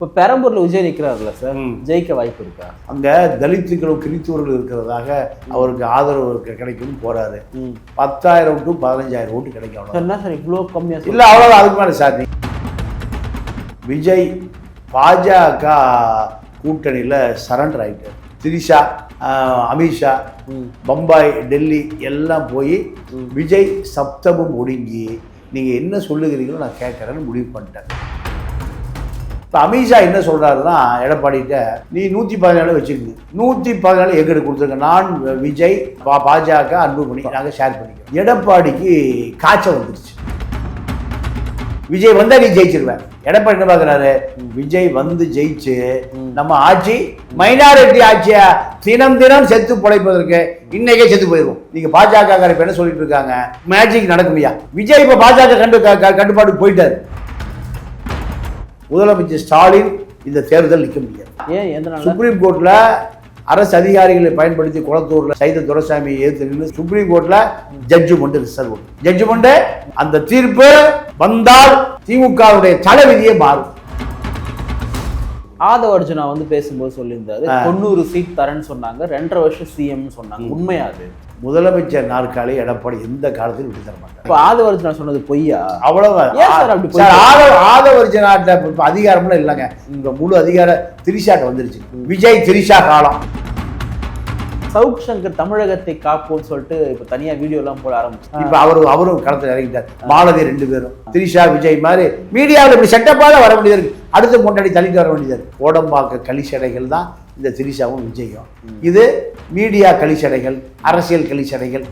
இப்போ பெரம்பூர்ல விஜய் நிற்கிறாருல்ல சார், ஜெயிக்க வாய்ப்பு இருக்கா? அங்க தலித்துகளும் கிறித்துவர்கள் இருக்கிறதாக அவருக்கு ஆதரவு கிடைக்கும் போறாரு. 10,000 to 15,000 ஓட்டு கிடைக்கும். என்ன சார் இவ்வளோ கம்மியா? இல்ல அவ்வளவு அதுக்கு மேல சார். விஜய் பாஜக கூட்டணியில சரண்டர் ஆயிட்டார். திரிஷா, அமித்ஷா, பம்பாய், டெல்லி எல்லாம் போய் விஜய் சப்தமும் ஒடுங்கி நீங்க என்ன சொல்லுகிறீங்களோ நான் கேட்கறேன்னு முடிவு பண்ணிட்டேன். இப்போ அமித்ஷா என்ன சொல்கிறாருன்னா, எடப்பாடிகிட்ட நீ 114 வச்சுருக்கு, 114 எங்கிட்ட கொடுத்துருங்க, நான் விஜய் பாஜக அன்புமணி நாங்கள் ஷேர் பண்ணிக்கிறோம். எடப்பாடிக்கு காய்ச்சல் வந்துருச்சு. விஜய் வந்தால் நீ ஜெயிச்சிருவேன். எடப்பாடி என்ன பார்க்குறாரு, விஜய் வந்து ஜெயிச்சு நம்ம ஆட்சி மைனாரிட்டி ஆட்சியா தினம் தினம் செத்து பிழைப்பதற்கு இன்னைக்கே செத்து போயிடுவோம். நீங்கள் பாஜக இப்போ என்ன சொல்லிட்டு இருக்காங்க, மேஜிக் நடக்குமையா? விஜய் இப்போ பாஜக கட்டுப்பாடு போயிட்டாரு. முதலமைச்சர் ஸ்டாலின் இந்த தேர்தல் நிற்க முடியாது. ஏன்? சுப்ரீம் கோர்ட்ல அரசு அதிகாரிகளை பயன்படுத்தி குளத்தூர்ல சைத துரைசாமி ஏற்று நின்று சுப்ரீம் கோர்ட்ல ஜட்ஜ்மெண்ட் ரிசர்வ். ஜட்ஜ்மெண்ட் அந்த தீர்ப்பு வந்தால் திமுகவுடைய தலைவிதியே மாறும். ஆதவ அர்ஜுனா வந்து பேசும்போது சொல்லியிருந்தாரு 90 சீட் தரேன்னு சொன்னாங்க, 2.5 வருஷம் சிஎம் சொன்னாங்க. உண்மையாது? முதலமைச்சர் நாற்காலி எடப்பாடி எந்த காலத்தில் விட்டு தர மாட்டார். இப்போ ஆதவ அர்ஜுனா சொன்னது பொய்யா? அவ்வளவு ஆதவ அர்ஜுனாட்ட அதிகாரம்லாம் இல்லைங்க. இங்க முழு அதிகார திரிஷாட்ட வந்துருச்சு. விஜய் திரிஷா காலம். சவுக் சங்கர் தமிழகத்தை காப்போம்னு சொல்லிட்டு இப்ப தனியா வீடியோ எல்லாம் போட ஆரம்பிச்சு. இப்ப அவரும் களத்தில் இறங்கிட்டார். மாலதி 2 பேரும் திரிஷா விஜய் மாதிரி மீடியாவில் இப்படி செட்டப்பாக வர வேண்டியது இருக்கு. அடுத்து முன்னாடி தள்ளிட்டு வர வேண்டியது இருக்கு. கோடம்பாக்க கலிச்சடைகள் தான் இந்த திரிஷாவும் விஜயும். இது மீடியா கலிச்சடைகள், அரசியல் கலிச்சடைகள்.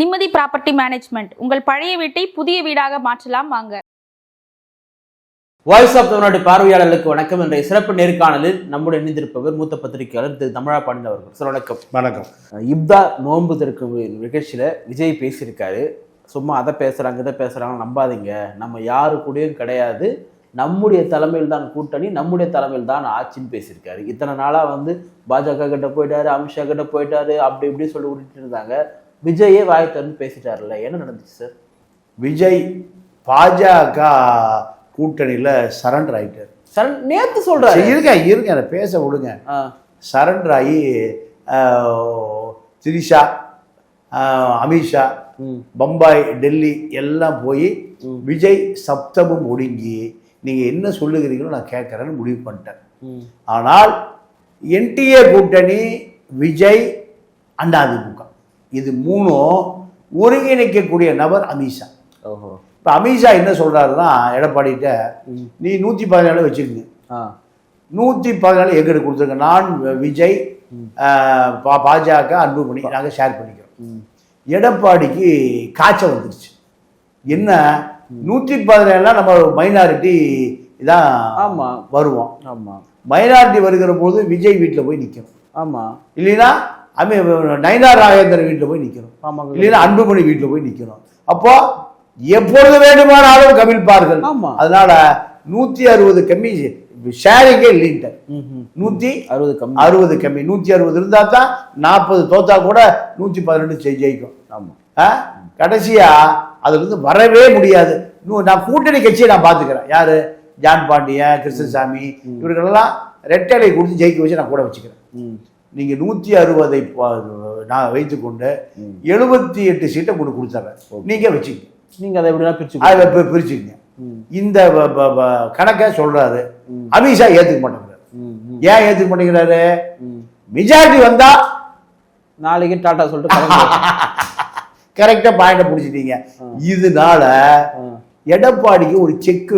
நிம்மதி ப்ராப்பர்ட்டி மேனேஜ்மெண்ட், உங்கள் பழைய வீட்டை புதிய வீடாக மாற்றலாம் வாங்க. வாய்ஸ் ஆஃப் தமிழ்நாடு பார்வையாளர்களுக்கு வணக்கம். என்ற சிறப்பு நேர்காணலில் நம்முடைய இணைந்திருப்பவர் மூத்த பத்திரிகையாளர் திரு தமிழா பாண்டியன் அவர்கள். சார் வணக்கம். வணக்கம். இப்தார் நோன்பு திறக்கும் நிகழ்ச்சியில விஜய் பேசியிருக்காரு. சும்மா அதை பேசுறாங்க இதை பேசுறாங்க நம்பாதீங்க, நம்ம யாரு கூடயும் கிடையாது, நம்முடைய தலைமையில் தான் கூட்டணி, நம்முடைய தலைமையில் தான் ஆட்சின்னு பேசியிருக்காரு. இத்தனை நாளா வந்து பாஜக கிட்ட போயிட்டாரு, அமித்ஷா கிட்ட போயிட்டாரு, அப்படி இப்படி சொல்லி விட்டுட்டு இருந்தாங்க. விஜயே வாய்த்தன்னு பேசிட்டாருல்ல, என்ன நடந்துச்சு சார்? விஜய் பாஜக கூட்டணியில சரண்டர் ஆயிட்டார். நேத்து சொல்றாரு. இருங்க பேச விடுங்க. சரண்டர் ஆகி திரிஷா, அமித்ஷா, பம்பாய், டெல்லி எல்லாம் போய் விஜய் சப்தமும் ஒடுங்கி நீங்க என்ன சொல்லுகிறீங்களோ நான் கேட்கறேன்னு முடிவு பண்ணிட்டேன். ஆனால் என்டிஏ கூட்டணி, விஜய், அதிமுக இது மூணும் ஒருங்கிணைக்கக்கூடிய நபர் அமித்ஷா. இப்போ அமித்ஷா என்ன சொல்றாருன்னா, எடப்பாடிகிட்ட நீ 114 வச்சுருங்க, 114 எங்கிட்ட கொடுத்துருங்க, நான் விஜய் பாஜக அன்புமணி நாங்கள் ஷேர் பண்ணிக்கிறோம். எடப்பாடிக்கு காய்ச்சல் வந்துருச்சு. என்ன 114 நம்ம மைனாரிட்டி தான் வருவோம். மைனாரிட்டி வருகிற போது விஜய் வீட்டில் போய் நிற்கணும். ஆமாம். இல்லைன்னா நயினார் நாகேந்திரன் வீட்டில் போய் நிற்கணும். இல்லைன்னா அன்புமணி வீட்டில் போய் நிற்கணும். அப்போ எப்பொழுது வேண்டுமானாலும் கவிழ்ப்பார்கள். அதனால 160 கம்மி ஷேரிங்கே இல்லைன்ட்டு 160 கம்மி. 160 இருந்தா தான் 40 தோத்தா கூட 112 ஜெயிக்கும். கடைசியா அதுல இருந்து வரவே முடியாது. நான் கூட்டணி கட்சியை நான் பாத்துக்கிறேன். யாரு? ஜான் பாண்டியன், கிருஷ்ணசாமி, இவர்களெல்லாம் ரெட்டலை கொடுத்து ஜெயிக்க வச்சு நான் கூட வச்சுக்கிறேன். நீங்க 160 நான் வைத்துக்கொண்டு 78 சீட்டை உங்களுக்கு கொடுத்துறேன், நீங்க வச்சுக்க. நீங்க அதை எப்படின்னா பிரிச்சுக்கங்க. இந்த கணக்கை சொல்றாரு. அமித்ஷா ஏத்துக்க மாட்டேங்கிறாரு. ஏன் ஏத்துக்க மாட்டேங்கிறாரு? மெஜாரிட்டி வந்தா நாளைக்கு டாடா சொல்லிட்டு கரெக்டா பாயிண்ட புடிச்சிட்டீங்க. இதனால எடப்பாடிக்கு ஒரு செக்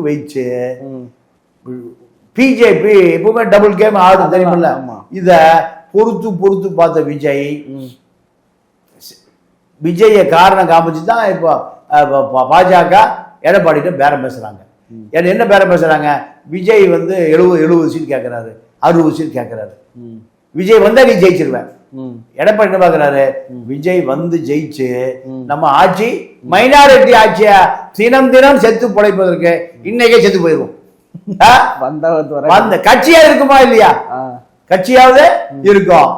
வச்சு பிஜேபி எப்பவுமே டபுள் கேம் ஆடுது தெரியுமில்ல. இத பொறுத்து பார்த்த விஜய காரணம் காமிச்சுதான் இப்போ பாஜக எடப்பாடிட்ட பேரம் பேசுறாங்க. என்ன பேரம் பேசுறாங்க? விஜய் வந்து 70 சீட் கேட்கிறாரு, 60 சீட் கேட்கிறாரு. விஜய் வந்தா நீ ஜெயிச்சிருவேன். எடப்பாடி என்ன பாக்குறாரு, விஜய் வந்து ஜெயிச்சு நம்ம ஆட்சி மைனாரிட்டி ஆட்சியா தினம் தினம் செத்து பிழைப்பதற்கு இன்னைக்கே செத்து போயிடுவோம். வந்த கட்சியா இருக்குமா இல்லையா? கட்சியாவது இருக்கும்.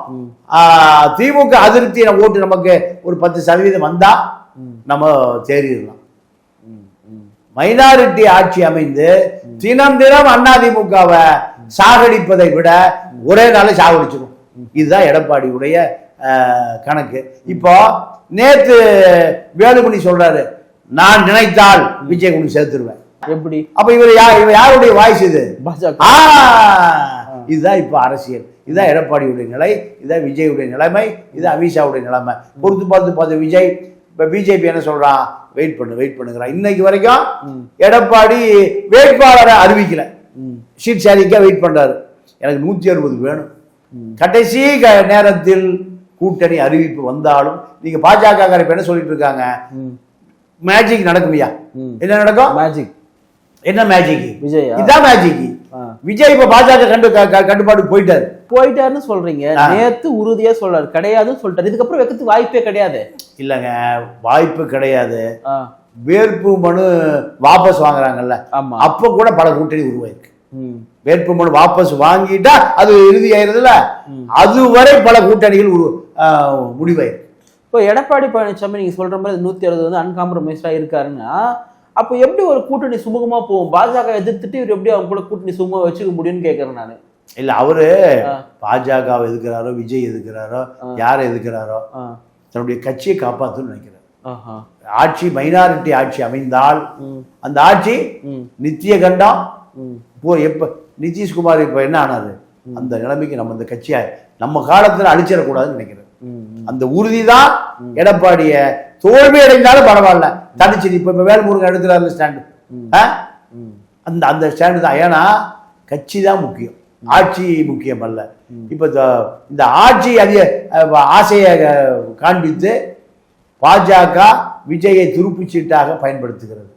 திமுக அதிருப்தி ஓட்டு நமக்கு ஒரு 10% வந்தா நம்ம தேறிடலாம். மைனாரிட்டி ஆட்சி அமைந்து தினம் தினம் அதிமுகவை சாகடிப்பதை விட ஒரே நாள சாகடிச்சிடும். இதுதான் எடப்பாடியுடைய கணக்கு. இப்போ நேத்து வேலுமணி சொல்றாரு, நான் நினைத்தால் விஜய் கொண்டு சேர்த்துருவேன். எப்படி? அப்ப இவர் யாருடைய வாய்ஸ் இது? பாஜக. இதுதான் இப்ப அரசியல். இதுதான் எடப்பாடியுடைய நிலை, இதுதான் விஜயுடைய நிலைமை, இது அமித்ஷாவுடைய நிலைமை. பொறுத்து பார்த்து விஜய் இப்ப பிஜேபி என்ன சொல்றான், வெயிட் பண்ணுங்கிறான். இன்னைக்கு வரைக்கும் எடப்பாடி வேட்பாளரை அறிவிக்கல, சீட் ஷேரிங்கா வெயிட் பண்றாரு. எனக்கு 160 வேணும். கடைசி நேரத்தில் கூட்டணி அறிவிப்பு வந்தாலும் நீங்க பாஜக என்ன சொல்லிட்டு இருக்காங்க, மேஜிக் நடக்குமையா? என்ன நடக்கும்? மேஜிக். என்ன மேஜிக்? விஜய் இதான் மேஜிக். விஜய் இப்ப பாஜக கட்டுப்பாடு போயிட்டாருன்னு சொல்றீங்க. நேத்து உறுதியா சொல்றாரு, கிடையாதுன்னு சொல்லிட்டாரு. இதுக்கப்புறம் வைக்கிறதுக்கு வாய்ப்பே கிடையாது. இல்லங்க, வாய்ப்பு கிடையாது. வேட்பு மனு வாபஸ் வாங்குறாங்கல்ல, அப்ப கூட பல கூட்டணி உருவாயிருக்கு. வேட்பு மனு வாபஸ் வாங்கிட்டா அது இறுதி ஆயிருதுல, அதுவரை பல கூட்டணிகள் முடிவாயிருக்கு. இப்போ எடப்பாடி பழனிசாமி நீங்க சொல்ற மாதிரி 160 வந்து அன்காம்ப்ரமைஸ்டா இருக்காருன்னா, அப்போ எப்படி ஒரு கூட்டணி சுமூகமா போகும்? பாஜக எதிர்த்துட்டு இவர் எப்படி அவங்க கூட கூட்டணி சுமூகமா வச்சுக்க முடியும்னு கேட்கறேன் நான். இல்ல, அவரு பாஜக எதுக்குறாரோ, விஜய் எதுக்குறாரோ, யாரை எதுக்குறாரோ, தன்னுடைய கட்சியை காப்பாற்றணும்னு நினைக்கிறார். ஆட்சி மைனாரிட்டி ஆட்சி அமைந்தால் அந்த ஆட்சி நித்திய கண்டம். எப்ப நிதிஷ்குமார் இப்ப என்ன ஆனாரு, அந்த நிலைமைக்கு நம்ம இந்த கட்சியை நம்ம காலத்துல அழிச்சிடக்கூடாதுன்னு நினைக்கிறேன். அந்த உறுதி தான் எடப்பாடிய தோல்வி அடைந்தாலும் பரவாயில்ல, தனிச்சு இப்ப வேல்முருகன் எடுக்கிறாரு ஸ்டாண்டு, அந்த ஸ்டாண்டு தான். ஏன்னா கட்சி தான் முக்கியம், ஆட்சி முக்கியம் அல்ல. இப்ப இந்த ஆட்சி ஆசையை காண்பித்து பாஜக விஜயை துருப்பு சீட்டாக பயன்படுத்துகிறது.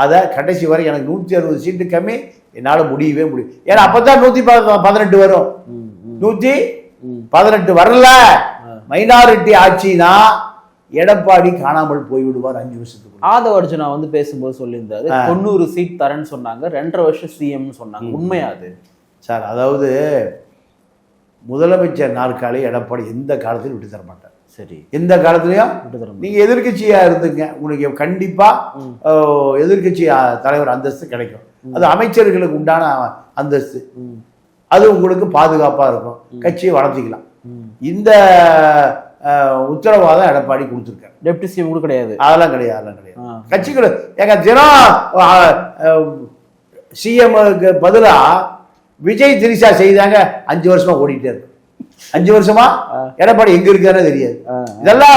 அதை கடைசி வரை எனக்கு 160 சீட்டு கம்மி, என்னால முடியவே முடியும். ஏன்னா அப்பதான் 118 வரும். 118 வரல, மைனாரிட்டி ஆட்சினா எடப்பாடி காணாமல் போய்விடுவார் 5 வருஷத்துக்கு. ஆதவர்ஜுனா வந்து பேசும்போது சொல்லியிருந்தாரு 90 சீட் தரேன்னு சொன்னாங்க, 2.5 வருஷம் சிஎம் சொன்னாங்க. உண்மையா அது சார்? அதாவது முதலமைச்சர் நாற்காலி எடப்பாடி எந்த காலத்திலும் விட்டு தர மாட்டார். சரி, எந்த காலத்திலையும் விட்டு தர. நீங்க எதிர்கட்சியா இருந்துங்க, உங்களுக்கு கண்டிப்பா எதிர்கட்சி தலைவர் அந்தஸ்து கிடைக்கும். அது அமைச்சர்களுக்கு உண்டான அந்தஸ்து, அது உங்களுக்கு பாதுகாப்பா இருக்கும், கட்சியை வளர்த்திக்கலாம். இந்த உத்தரவாதம் எடப்பாடி கொடுத்துருக்காரு. டெப்டி சிஎம் கூட கிடையாது, அதெல்லாம் கிடையாது. கட்சிகள் எங்க தினம் சிஎம்க்கு பதிலா விஜய் திரிஷா செய்தாங்க. 5 வருஷமா ஓடிட்டே இருக்கு. 5 வருஷமா எடப்பாடி எங்க இருக்காருன்னு தெரியாது. இதெல்லாம்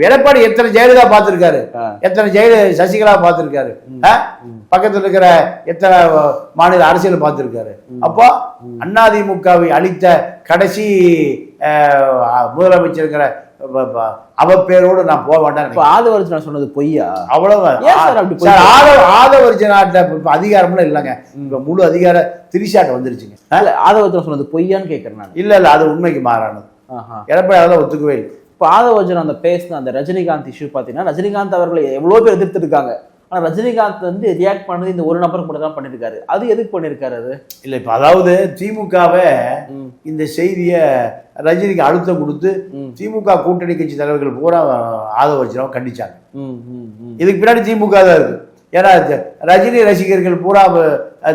எடப்பாடி எத்தனை ஜெயலலிதா பார்த்திருக்காரு, எத்தனை சசிகலா பார்த்திருக்காரு, பக்கத்துல இருக்கிற எத்தனை மாநில அரசியல் பார்த்திருக்காரு. அப்போ அதிமுகவை அளித்த கடைசி முதலமைச்சர் அவ பேரோடு நான் போக வேண்டாம். ஆதவர்ஜுனா சொன்னது பொய்யா? அவ்வளவு ஆதவர்ஜுனாட்ட அதிகாரம்லாம் இல்லைங்க. இப்ப முழு அதிகார திரிஷாட்ட வந்துருச்சுங்க. ஆதவர்ஜுனா சொன்னது பொய்யான்னு கேட்கறேன் நான். இல்ல அது உண்மைக்கு மாறானது. எடப்பாடி அதெல்லாம் ஒத்துக்கவே இல்லை. இப்போ ஆதவர்ஜுனா அந்த பேசின அந்த ரஜினிகாந்த் இஷ்யூ பார்த்தீங்கன்னா, ரஜினிகாந்த் அவர்களை எவ்வளோ பேர் எதிர்த்து இருக்காங்க. ஆனால் ரஜினிகாந்த் வந்து ரியாக்ட் பண்ணது இந்த ஒரு நபர் கூட தான் பண்ணியிருக்காரு. அது எதுக்கு பண்ணியிருக்காரு? அது இல்லை, இப்போ அதாவது திமுகவே இந்த செய்தியை ரஜினிக்கு அழுத்தம் கொடுத்து திமுக கூட்டணி கட்சி தலைவர்கள் பூரா ஆதவர்ஜுனாவை கண்டிச்சாங்க. இதுக்கு பின்னாடி திமுக தான் இருக்கு. ஏன்னா ரஜினி ரசிகர்கள் பூரா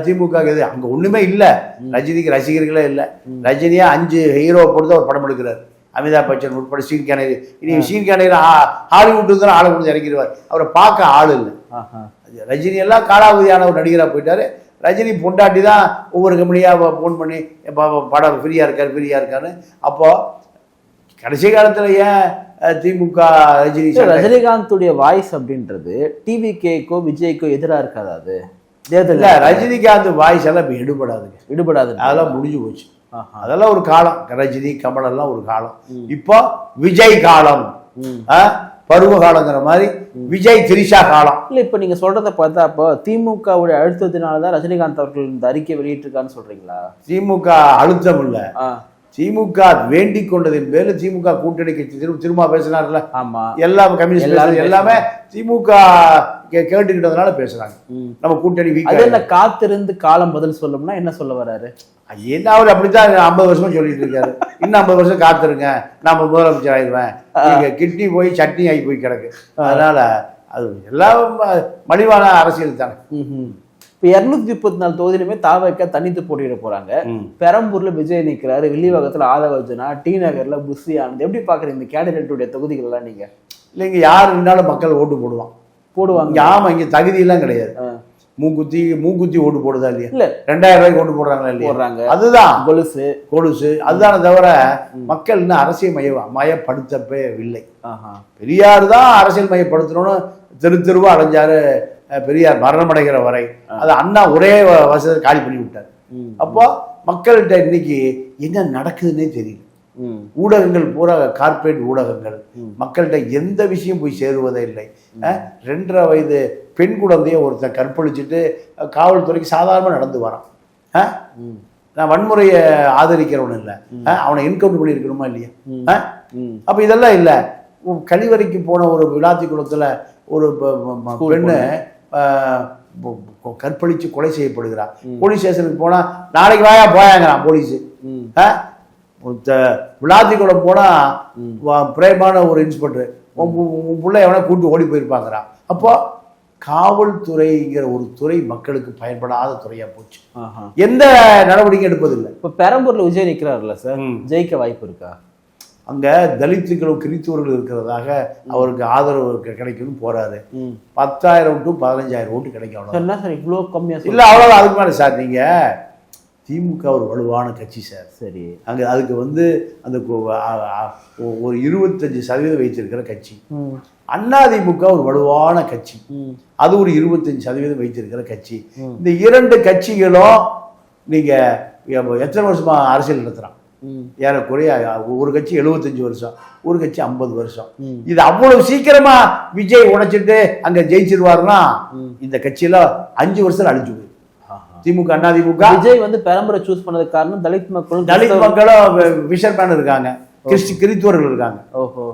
திமுக அங்க ஒண்ணுமே இல்லை, ரஜினிக்கு ரசிகர்களே இல்லை. ரஜினியா 5 ஹீரோ பொறுத்து அவர் படம் எடுக்கிறார். அமிதாப் பச்சன் உட்பட சீன் கேனரி. இனி சீன் கேனரி ஹாலிவுட்டு தான் ஆளை கொடுத்து இறங்கிடுவார். அவரை பார்க்க ஆள் இல்லை. ரஜினி எல்லாம் காலாவதியான ஒரு நடிகராக போயிட்டாரு. ரஜினி பொண்டாட்டி தான் ஒவ்வொரு கம்பெனியாக ஃபோன் பண்ணி படம் ஃப்ரீயாக இருக்காருன்னு. அப்போ கடைசி காலத்தில் ஏன் திமுக ரஜினிகாந்துடைய வாய்ஸ் அப்படின்றது டிவிகேக்கோ விஜய்க்கோ எதிராக இருக்காது. அது இல்லை, ரஜினிகாந்த் வாய்ஸ் எல்லாம் இப்போ எடுபடாது. அதெல்லாம் முடிஞ்சு போச்சு. அதெல்லாம் ஒரு காலம். ரஜினி கமல் எல்லாம் ஒரு காலம். இப்போ விஜய் காலம், பருவ காலங்கிற மாதிரி விஜய் திரிஷா காலம். இல்ல, இப்ப நீங்க சொல்றத பார்த்தா அப்போ திமுகவுடைய அழுத்தத்தினாலதான் ரஜினிகாந்த் அவர்கள் இந்த அறிக்கை வெளியிட்டிருக்கான்னு சொல்றீங்களா? திமுக அழுத்தம் இல்ல, திமுக வேண்டிக் கொண்டதின் பேரு திமுக கூட்டணி கட்சி திரும்ப பேசினார்ல. ஆமா, எல்லா கம்யூனிஸ்ட் எல்லாமே திமுக கேட்டுக்கிட்டதுனால பேசுறாங்க. நம்ம கூட்டணி காத்திருந்து காலம் பதில் சொல்லணும்னா என்ன சொல்ல வர்றாரு? என்ன அவர் அப்படித்தான் 50 வருஷமா சொல்லிட்டு இருக்காரு. இன்னும் 50 வருஷம் காத்திருங்க, நான் முதலமைச்சர் ஆயிடுவேன். நீங்க கிட்னி போய் சட்னி ஆகி போய் கிடக்கு. அதனால அது எல்லாம் மலிவான அரசியல் தானே. இப்போ 234 தொகுதியிலுமே தாவக தனித்து போட்டியிட போறாங்க. பெரம்பூர்ல விஜய் நிற்கிறாரு, வில்லிவாக்கத்துல ஆதவர்ஜனா, டி நகர்ல புஷி ஆனந்த். எப்படி பாக்குறீங்க இந்த கேண்டிடேட்டுடைய தொகுதிகள் எல்லாம் நீங்க? இல்லைங்க, யார் இருந்தாலும் மக்கள் ஓட்டு போடுவாங்க. ஆமா, இங்க தகுதியெல்லாம் கிடையாது. மூக்குத்தி ஓட்டு போடுதா இல்லையா? இல்ல 2000 ரூபாய்க்கு ஓட்டு போடுறாங்களா இல்லையா? போடுறாங்க. அதுதான் கொலுசு அதுதானே தவிர மக்கள் இன்னும் அரசியல் மயப்படுத்தவில்லை. பெரியார் தான் அரசியல் மயப்படுத்தணும்னு தெருவா அடைஞ்சாரு. பெரியார் மரணமடைகிற வரை அது அண்ணா ஒரே வசதி காலி பண்ணி விட்டார். அப்போ மக்கள்கிட்ட இன்னைக்கு என்ன நடக்குதுன்னே தெரியல. ஊடகங்கள் பூரா கார்பரேட் ஊடகங்கள் மக்கள்கிட்ட எந்த விஷயம் போய் சேருவதே இல்லை. 2.5 வயது பெண் குழந்தைய ஒருத்தன் கற்பழிச்சுட்டு காவல்துறைக்கு சாதாரணமாக நடந்து வரான். நான் வன்முறையை ஆதரிக்கிறவன் இல்லை, அவனை என்கவுண்டர் பண்ணியிருக்கணுமா இல்லையா? அப்போ இதெல்லாம் இல்லை. கழிவறைக்கு போன ஒரு விளாத்தி குளத்தில் ஒரு பெண்ணு கற்பழித்து கொலை செய்யப்படுகிறான். போலீஸ் ஸ்டேஷனுக்கு போனால் நாளைக்கு வாயா போயாங்கிறான் போலீஸு. விளாத்திக்குளம் போனா பிரேமான ஒரு இன்ஸ்பெக்டர் உன் பிள்ளை எவனா கூட்டு ஓடி போயிருப்பாங்கிறான். அப்போ காவல்துறைங்கிற ஒரு துறை மக்களுக்கு பயன்படாத துறையா போச்சு. எந்த நடவடிக்கை எடுப்பதில்லை. இப்போ பெரம்பூர்ல விஜய் நிற்கிறாருல்ல சார், ஜெயிக்க வாய்ப்பு இருக்கா? அங்க தலித்துக்களும் கிறித்துவர்கள் இருக்கிறதாக அவருக்கு ஆதரவு கிடைக்கும்னு போறாரு. 10,000 to 15,000 ஓட்டு கிடைக்கும். என்ன சார் இவ்வளோ கம்மியா? இல்ல அவ்வளவு, அதுக்கு மேலே சார். நீங்க திமுக ஒரு வலுவான கட்சி சார். சரி, அங்கே அதுக்கு அந்த ஒரு 25% வைத்திருக்கிற கட்சி. அதிமுக ஒரு வலுவான கட்சி, அது ஒரு 25% வைத்திருக்கிற கட்சி. இந்த 2 கட்சிகளும் நீங்க எத்தனை வருஷமா அரசியல் நடத்துறான்? ஏறக்குறைய ஒரு கட்சி 75 வருஷம், ஒரு கட்சி 50 வருஷம். இது அவ்வளவு சீக்கிரமா விஜய் உடைச்சிட்டு அங்க ஜெயிச்சிருவாருன்னா இந்த கட்சியில 5 வருஷம் அழிஞ்சு போயிடும். திமுக அதிமுக. விஜய் பெரம்பரை சூஸ் பண்ணதுக்கு காரணம் தலித் மக்களும் ஃபிஷர்மேன் இருக்காங்க, கிறித்துவர்கள் இருக்காங்க.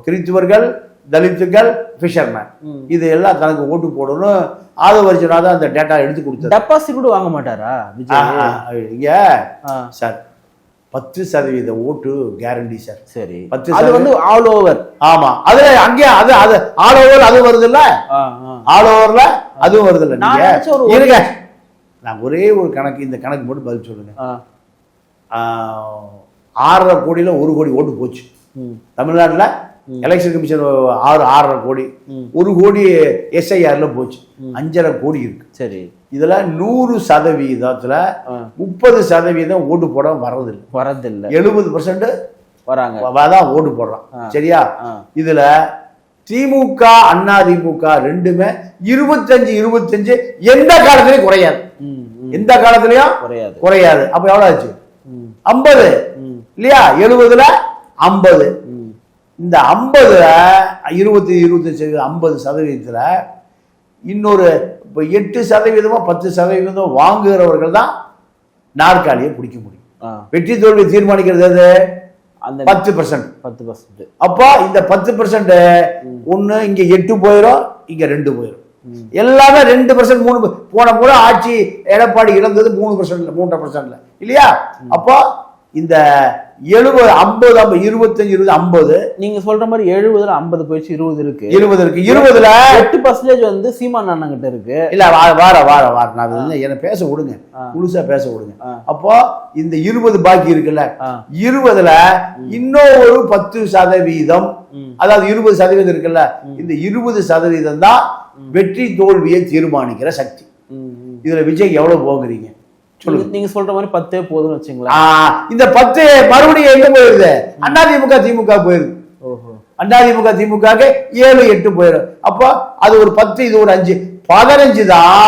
கிறித்துவர்கள், தலித்துகள், ஃபிஷர்மேன், இது எல்லாம் தனக்கு ஓட்டு போடணும். ஆதவர்ஜனா தான் அந்த டேட்டா எடுத்து கொடுத்தாரு. டெபாசிட் கூட வாங்க மாட்டாரா விஜய்? இங்க சார் 10% ஓட்டு கேரண்டி சார். சரி, 10 அது ஆல் ஓவர். ஆமா, அது அங்கே அது ஆல் ஓவர் அது வருது இல்ல, ஆல் ஓவர்ல அதுவும் வருது இல்ல. நீங்க இருங்க, நான் ஒரே ஒரு கணக்கு, இந்த கணக்கு மட்டும் பதில் சொல்லுங்க. 6.5 கோடியில 1 கோடி ஓட்டு போச்சு தமிழ்நாட்டில். எலெக்ஷன் கமிஷன் 6.5 கோடி, 1 கோடி SIRல போச்சு, 5.5 கோடி இருக்கு. சரி, இதுல 100% 30% ஓட்டு போட வரதில்லை. 70% வராங்க ஓட்டு போடுறான். சரியா? இதுல திமுக அதிமுக ரெண்டுமே 25 எந்த காலத்திலயும் குறையாது. எந்த காலத்திலயும் குறையாது. அப்ப எவ்வளவு ஆச்சு? 50 இல்லையா? 70ல 50. இந்த 50ல 50% இன்னொரு 8% 10% வாங்குகிறவர்கள் தான் நாற்காலியை பிடிக்க முடியும். வெற்றி தோல்வி தீர்மானிக்கிறது அது அந்த 10%. அப்போ இந்த 10% ஒண்ணு இங்க 8 போயிடும், இங்க 2 போயிடும். எல்லாமே 2% 3 போன முறை ஆட்சி எடப்பாடி இழந்தது 3%, 3.5% இல்லையா? அப்போ இந்த 70 50 25 50 நீங்க சொல்ற மாதிரி 70ல 50 போயிடுச்சு, 20 இருக்கு. 20ல 8% சீமான் அண்ணன் கிட்ட இருக்கு. இல்ல வார நான் என்ன பேச விடுங்க, முழுசா பேச விடுங்க. அப்போ இந்த 20 பாக்கி இருக்குல்ல, 20ல இன்னும் ஒரு 10%, அதாவது 20% இருக்குல்ல, இந்த 20% தான் வெற்றி தோல்வியை தீர்மானிக்கிற சக்தி. இதுல விஜய் எவ்வளவு போகிறீங்க சொல்லுங்க. நீங்க சொல்ற மாதிரி 10 போதும்னு வச்சுங்களா? இந்த 10 மறுபடியும் எங்க போயிருது? அதிமுக திமுக போயிருது. அதிமுக திமுக 7 8 போயிடும். அப்போ அது ஒரு 10, இது ஒரு 5, 15 தான்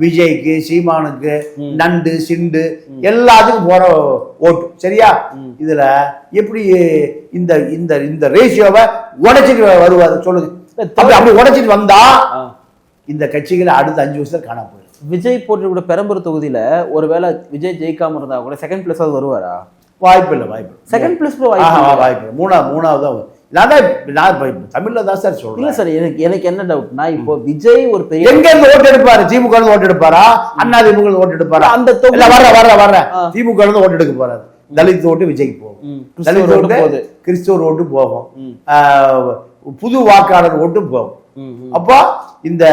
விஜய்க்கு, சீமானுக்கு, நண்டு சிண்டு எல்லாத்துக்கும் போற ஓட்டு. சரியா? இதுல எப்படி இந்த இந்த இந்த ரேஷியோவை உடைச்சிட்டு வருவாரு சொல்லுங்க. அப்படி உடைச்சிட்டு வந்தா இந்த கட்சிகளை அடுத்த 5 வருஷம் காண போயிடும். விஜய் போட்டி கூட பெரம்பூர் தொகுதியில ஒருவேளை விஜய் ஜெயிக்காம இருந்தா கூட செகண்ட் பிளேஸ் வருவாரா? வாய்ப்பு இல்லை. செகண்ட் பிளேஸ் வாய்ப்பு மூணாவது தான். தமிழ்ல தான் சார் சொல்றேன். இல்ல சார், எனக்கு என்ன டவுட்னா, இப்போ விஜய் ஒரு பெரிய எங்க இருந்து ஓட்டு எடுப்பாரு? திமுக ஓட்டு எடுப்பாரா? அதிமுக ஓட்டு எடுப்பாரா? அந்த வர்ற திமுக ஓட்டு எடுக்க போறாரு. தலித் ஓட்டு விஜய்க்கு போகும், தலித் ஓட்டு கிறிஸ்துவர் ஓட்டு போகும், புது வாக்காளர் ஓட்டு போகும். அப்போ இந்த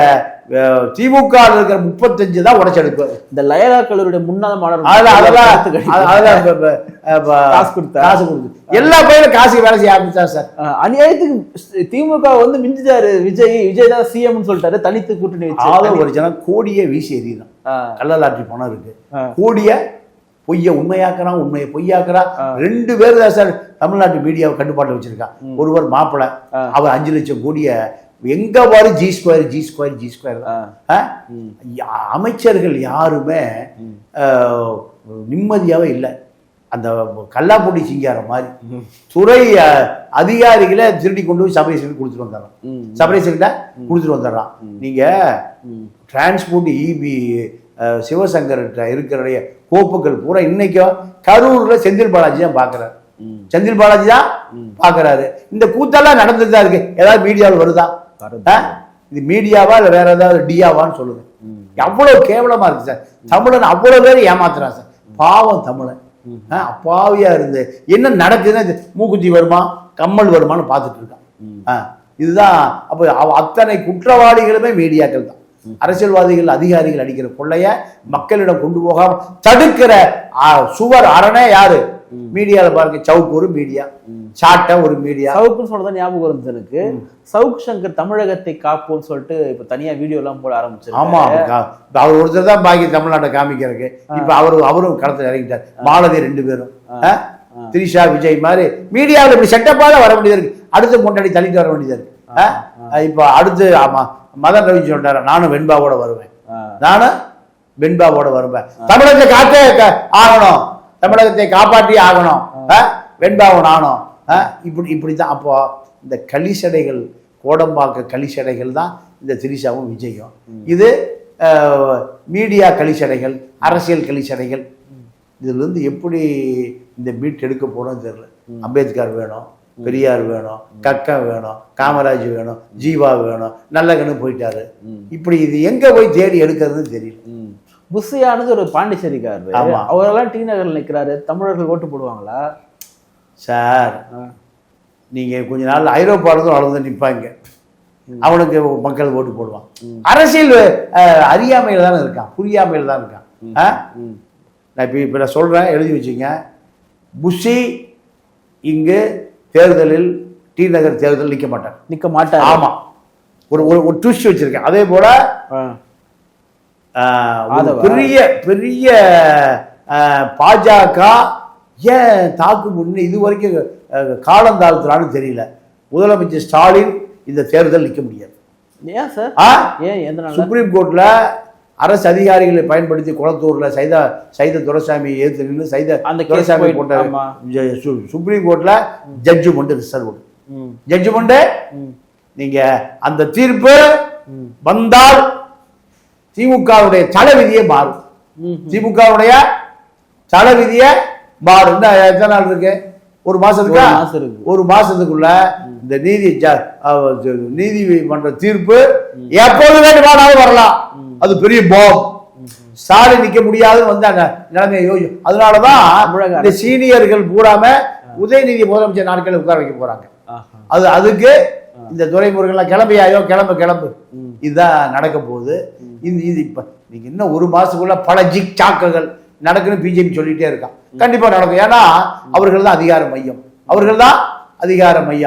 திமுக இருக்கிற 35 தான் உடைச்செடுப்பு. இந்த லயலா கல்லூரியுடைய முன்னாள் மாணவர் காசு கொடுத்து எல்லா பையனும் காசுக்கு வேலை செய்ய ஆரம்பிச்சா சார். அநியாயத்துக்கு திமுக வந்து மிஞ்சிட்டாரு. விஜய் தான் சிஎம் சொல்லிட்டாரு, தனித்து கூட்டணி வச்சு ஒரு ஜனம் கோடியே வீசி எறிதான். கள்ளலாற்றி பணம் இருக்கு, கோடிய பொய்ய உண்மையாக்குறான், உண்மையை பொய்யாக்குறான். 2 பேர் தான் சார் தமிழ்நாட்டு மீடியாவை கட்டுப்பாட்டில் வச்சிருக்கான். ஒருவர் மாப்பிள்ளை, அவர் 5 லட்சம் கோடிய எங்க பாரு ஜி ஸ்கொயர். அமைச்சர்கள் யாருமே நிம்மதியாவே இல்லை. அந்த கல்லாப்பொடி சிங்காரம் மாதிரி துறை அதிகாரிகளை திருடி கொண்டு போய் சபரீசன் கொடுத்துட்டு வந்துடுறான். சபரீசன்கிட்ட கொடுத்துட்டு வந்துடுறான். நீங்க டிரான்ஸ்போர்ட் இபி சிவசங்கர்கிட்ட இருக்கிற கோப்புகள் பூரா இன்னைக்கும் கரூர்ல செந்தில் பாலாஜி தான் பாக்குறாரு. செந்தில் பாலாஜி தான் பாக்குறாரு. இந்த கூத்தெல்லாம் நடந்துட்டு தான் இருக்கு. ஏதாவது மீடியாவில் வருதா? இது மீடியாவா இல்ல வேற ஏதாவது டியாவான்னு சொல்லுங்க. அவ்வளவு கேவலமா இருக்கு சார். தமிழன் அவ்வளவு பேர் ஏமாத்துறான் சார். பாவம் தமிழன் அப்பாவியா இருந்து என்ன நடக்குதுன்னு மூக்குத்தி வருமா கம்மல் வருமானு பார்த்துட்டு இருக்கான். இதுதான் அப்ப அத்தனை குற்றவாளிகளுமே மீடியாக்கள் தான். அரசியல்வாதிகள் அதிகாரிகள் அடிக்கிற கொள்ளைய மக்களிடம் கொண்டு போகாம தடுக்கிற சுவர் அரணே யாரு? மீடியால பாருங்க, சவுக்கு ஒரு மீடியா, சாட்டை ஒரு மீடியா. சவுக்குன்னு சொல்றதா ஞாபகம் இருந்தது எனக்கு. சவுக் சங்கர் தமிழகத்தை காப்போம்னு சொல்லிட்டு இப்ப தனியா வீடியோ எல்லாம் போட ஆரம்பிச்சிருக்காரு. ஆமா, அவர் ஒருத்தர் தான் பாக்கி தமிழ்நாட்டை காமிக்கிறதுக்கு. இப்ப அவரும் களத்துல இறங்கிட்டார். மாலதி 2 பேரும் திரிஷா விஜய் மாதிரி மீடியாவில் இப்படி செட்டப்பால வர வேண்டியது இருக்கு. அடுத்து முன்னாடி தள்ளிட்டு வர வேண்டியது இருக்கு. இப்ப அடுத்து ஆமா மதன் ரவி சொல்றாரு, நானும் வெண்பாவோட வருவேன், தமிழகத்தை காத்தே ஆகணும், தமிழகத்தை காப்பாற்றி ஆகணும், வெண்பாவும் நானும் இப்படித்தான். அப்போ இந்த களிசடைகள், கோடம்பாக்க களிசடைகள் தான் இந்த திரிஷாவும் விஜயும். இது மீடியா களிசடைகள், அரசியல் களிசடைகள். இதுல இருந்து எப்படி இந்த மீட் எடுக்க போறோம்னு தெரியல. அம்பேத்கர் வேணும், பெரியார் வேணும், கக்கன் வேணும், காமராஜ் வேணும், ஜீவா வேணும், நல்லகன்னு போயிட்டாரு. இப்படி இது எங்க போய் தேடி எடுக்கிறதுன்னு தெரியல. புஷியானது ஒரு பாண்டிச்சேரிக்காரரு, அவரெல்லாம் டி நகர்ல நிற்கிறாரு. தமிழர்கள் ஓட்டு போடுவாங்களா சார்? நீங்க கொஞ்ச நாள் ஐரோப்பாவிலும் வளர்ந்து நிற்பாங்க, அவனுக்கு மக்கள் ஓட்டு போடுவான். அரசியல் அறியாமையில தானே இருக்கான், புரியாமையில தான் இருக்கான். நான் இப்ப நான் சொல்றேன், எழுதி வச்சுங்க. புஷி இங்கு தேர்தலில் டி நகர் தேர்தல் நிற்க மாட்டார். ஆமா, ஒரு ட்விஸ்ட் வச்சிருக்கேன். அதே போல பெரிய பெரிய பாஜக ஏன் தாக்கு முன்னு இது வரைக்கும் காலம் தாழ்த்துறான்னு தெரியல. முதலமைச்சர் ஸ்டாலின் இந்த தேர்தல் நிற்க முடியாது. ஏன் சார்? சுப்ரீம் கோர்ட்ல அரசு அதிகாரிகளை பயன்படுத்தி குளத்தூர்ல சைத துரைசாமி ஏற்று நின்று அந்த துரைசாமி போட்ட சுப்ரீம் கோர்ட்ல ஜட்ஜ்மெண்ட் ரிசர்வ் ஜட்ஜ்மெண்ட். நீங்க அந்த தீர்ப்பு வந்தால் திமுகவுடைய தலைவிதியை மாறும். திமுகவுடைய தலைவிதியை மாறும். எத்தனை நாள் இருக்கு? ஒரு மாசத்துக்குள்ள இந்த நீதிமன்ற தீர்ப்பு எப்போது வேண்டுமானாலும் வரலாம். அது பெரிய பாம். ஸ்டாலின் நிக்க முடியாதுன்னு வந்தாங்க நிலைமையை யோசி. அதனாலதான் இந்த சீனியர்கள் பூராம உதயநிதி முதலமைச்சர் நாட்களை உட்கார வைக்க போறாங்க. அதுக்கு இந்த துறைமுறைகள்லாம் கிளம்பியாயோ கிளம்பு இதுதான் நடக்க போகுது. இது இப்ப நீங்க இன்னும் ஒரு மாசத்துக்குள்ள பல ஜிக் சாக்குகள் நடக்குன்னு பிஜேபி சொல்லிட்டே இருக்கான். கண்டிப்பா நடக்கும். ஏன்னா அவர்கள் தான் அதிகார மையம்.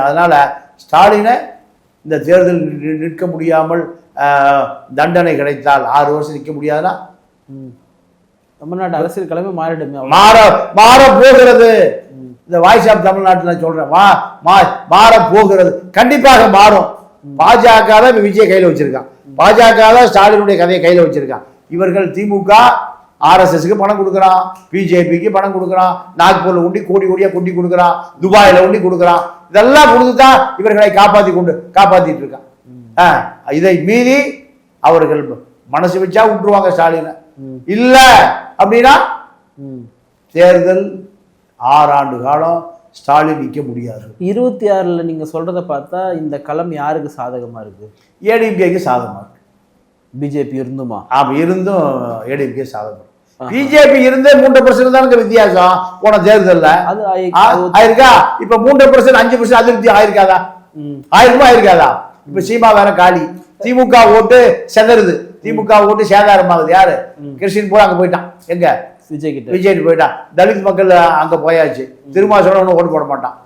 அதனால ஸ்டாலினை இந்த தேர்தல் நிற்க முடியாமல் தண்டனை கிடைத்தால் 6 வருஷம் நிற்க முடியாதுன்னா தமிழ்நாட்டு அரசியல் கிழமை மாறிடுமே. மாற போகிறது. இந்த வாய்ஸ் ஆஃப் தமிழ்நாட்டில் சொல்றேன், மாற போகிறது, கண்டிப்பாக மாறும். பாஜக தான் விஜய் கையில வச்சிருக்கான், பாஜக தான் ஸ்டாலினுடைய கதையை கையில வச்சிருக்கான். இவர்கள் திமுக RSSக்கு பணம் கொடுக்குறான், பிஜேபிக்கு பணம் கொடுக்குறான், நாக்பூர்ல உண்டி கோடியா கொட்டி கொடுக்குறான், துபாயில உண்டி கொடுக்குறான். இதெல்லாம் கொடுத்துதான் இவர்களை காப்பாத்திட்டு இருக்கான். இதை மீறி அவர்கள் மனசு வச்சா விட்டுருவாங்க ஸ்டாலினை. இல்ல அப்படின்னா தேர்தல் 6 ஆண்டு காலம் ஸ்டாலின் நிற்க முடியாது. 26ல நீங்க சொல்றத பார்த்தா இந்த களம் யாருக்கு சாதகமா இருக்கு? ஏடிஎம்கேக்கு சாதகமா இருக்கு. பிஜேபி இருந்துமா? இருந்தும் ஏடிஎம்கே சாதகம். பிஜேபி இருந்தே 3% தான் வித்தியாசம் போன தேர்தல்ல. அது ஆயிருக்கா? இப்ப 3% 5% அதிருப்தி ஆயிருக்காதா? ஆயிருக்காதா? இப்ப சீமா வேற காலி. திமுக ஓட்டு செதறுது, திமுக ஓட்டு சேதாரமாகுது. யாரு? கிறிஸ்டின் போய் அங்க போயிட்டான். எங்க? விஜய் போயிட்டான். தலித் மக்கள் அங்க போயாச்சு. திருமாசோட ஓட்டு போட மாட்டான்.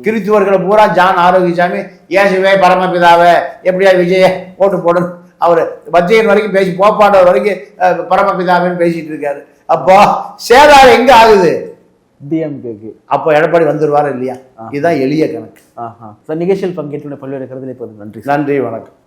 கிறித்துவர்களை பூரா ஜான் ஆரோக்கியசாமி இயேசுவே பரமபிதாவே எப்படியா விஜய ஓட்டு போடணும், அவரு பஜ்ஜையன் வரைக்கும் பேசி போப்பாண்டவர் வரைக்கும் பரமபிதாவேன்னு பேசிட்டு இருக்காரு. அப்போ சேதாரம் எங்க ஆகுது? டிஎம்கேக்கு. அப்போ எடப்பாடி வந்துருவாரு இல்லையா? இதுதான் எளிய கணக்கு. நிகழ்ச்சியில் பங்கேற்ற பல்வேறு கருத்தில் இப்போது நன்றி. நன்றி, வணக்கம்.